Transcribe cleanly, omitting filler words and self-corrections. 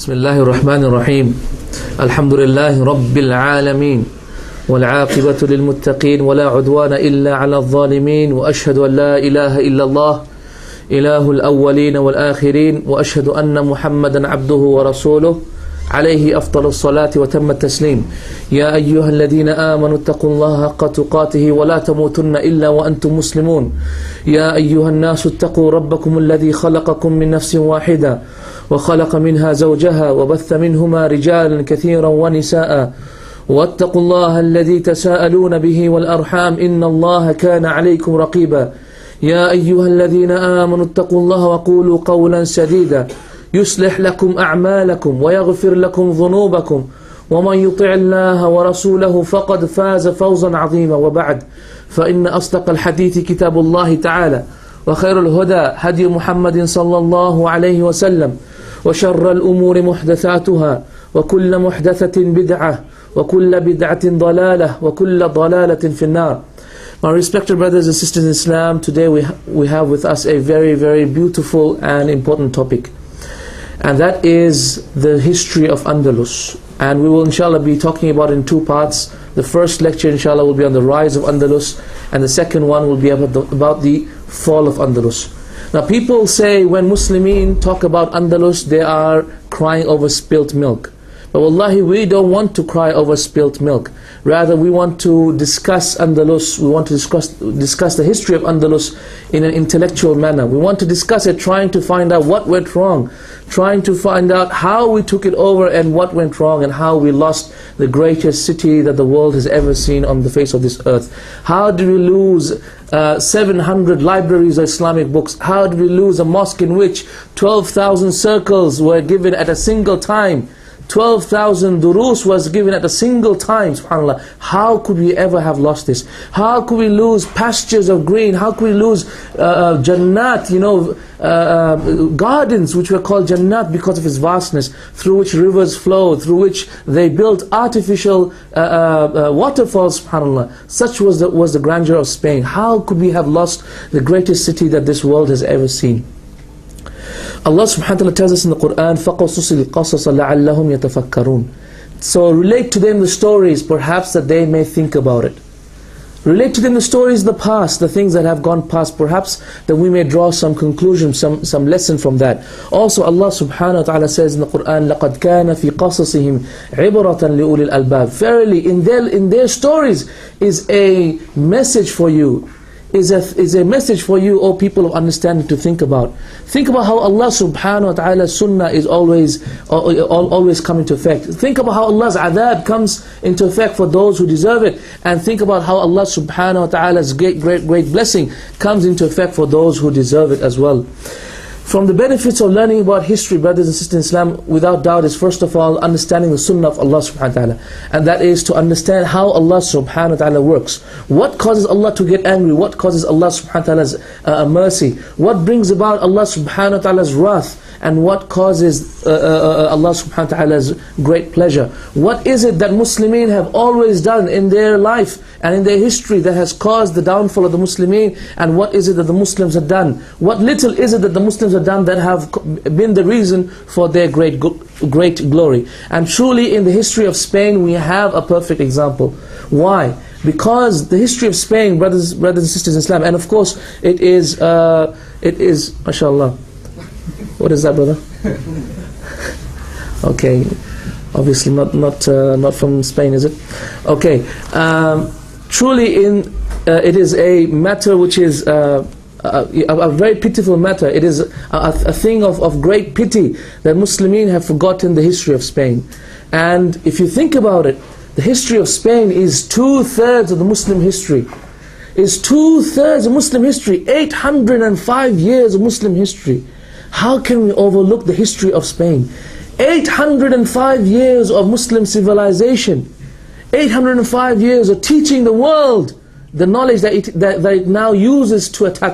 بسم الله الرحمن الرحيم الحمد لله رب العالمين والعاقبة للمتقين ولا عدوان إلا على الظالمين وأشهد أن لا إله إلا الله إله الأولين والآخرين وأشهد أن محمدا عبده ورسوله عليه أفضل الصلاة وتم التسليم يا أيها الذين آمنوا اتقوا الله حق تقاته ولا تموتن إلا وأنتم مسلمون يا أيها الناس اتقوا ربكم الذي خلقكم من نفس واحدة وخلق منها زوجها وبث منهما رجالا كثيرا ونساء واتقوا الله الذي تساءلون به والأرحام إن الله كان عليكم رقيبا يا أيها الذين آمنوا اتقوا الله وقولوا قولا سديدا يصلح لكم أعمالكم ويغفر لكم ذنوبكم ومن يطع الله ورسوله فقد فاز فوزا عظيما وبعد فإن أصدق الحديث كتاب الله تعالى وخير الهدى هدي محمد صلى الله عليه وسلم وشر الأمور محدثاتها وكل محدثة بدعة وكل بدعة ضلالة وكل ضلالة في النار. My respected brothers and sisters in Islam, today we have with us a very beautiful and important topic, and that is the history of Andalus. And we will inshallah be talking about in two parts. The first lecture inshallah will be on the rise of Andalus, and the second one will be about the fall of Andalus. Now people say when Muslimin talk about Andalus, they are crying over spilt milk. But wallahi, we don't want to cry over spilt milk. Rather, we want to discuss Andalus, we want to discuss the history of Andalus in an intellectual manner. We want to discuss it, trying to find out what went wrong, trying to find out how we took it over and what went wrong, and how we lost the greatest city that the world has ever seen on the face of this earth. How did we lose 700 libraries of Islamic books? How did we lose a mosque in which 12,000 circles were given at a single time? 12,000 durus was given at a single time, subhanAllah. How could we ever have lost this? How could we lose pastures of green? How could we lose Jannat, gardens which were called Jannat because of its vastness, through which rivers flow, through which they built artificial waterfalls, subhanAllah. Such was the grandeur of Spain. How could we have lost the greatest city that this world has ever seen? Allah subhanahu wa ta'ala tells us in the Quran, فَقَصُصِ الْقَصَصَ لَعَلَّهُمْ يَتَفَكَّرُونَ. So relate to them the stories, perhaps that they may think about it. Relate to them the stories of the past, the things that have gone past, perhaps that we may draw some conclusion, some lesson from that. Also Allah subhanahu wa ta'ala says in the Quran, لَقَدْ كَانَ فِي قَصَصِهِمْ عِبْرَةً لِأُولِي الْأَلْبَابِ. Verily, in their stories is a message for you. Is a message for you, O people of understanding, to think about. Think about how Allah subhanahu wa ta'ala's sunnah is always come into effect. Think about how Allah's adhab comes into effect for those who deserve it. And think about how Allah subhanahu wa ta'ala's great blessing comes into effect for those who deserve it as well. From the benefits of learning about history, brothers and sisters in Islam, without doubt is first of all understanding the sunnah of Allah subhanahu wa ta'ala. And that is to understand how Allah subhanahu wa ta'ala works. What causes Allah to get angry? What causes Allah subhanahu wa ta'ala's mercy? What brings about Allah subhanahu wa ta'ala's wrath? And what causes Allah subhanahu wa ta'ala's great pleasure? What is it that Muslimin have always done in their life and in their history that has caused the downfall of the Muslimin? And what is it that the Muslims have done? What little is it that the Muslims have done that have been the reason for their great glory? And truly in the history of Spain we have a perfect example. Why? Because the history of Spain, brothers and sisters in Islam, and of course it is mashallah. What is that, brother? Okay, obviously not from Spain, is it? Okay, truly it is a matter which is a very pitiful matter. It is a thing of great pity that Muslimin have forgotten the history of Spain. And if you think about it, the history of Spain is 2/3 of the Muslim history. Is 2/3 of Muslim history. 805 years of Muslim history. How can we overlook the history of Spain? 805 years of Muslim civilization. 805 years of teaching the world the knowledge that it now uses to attack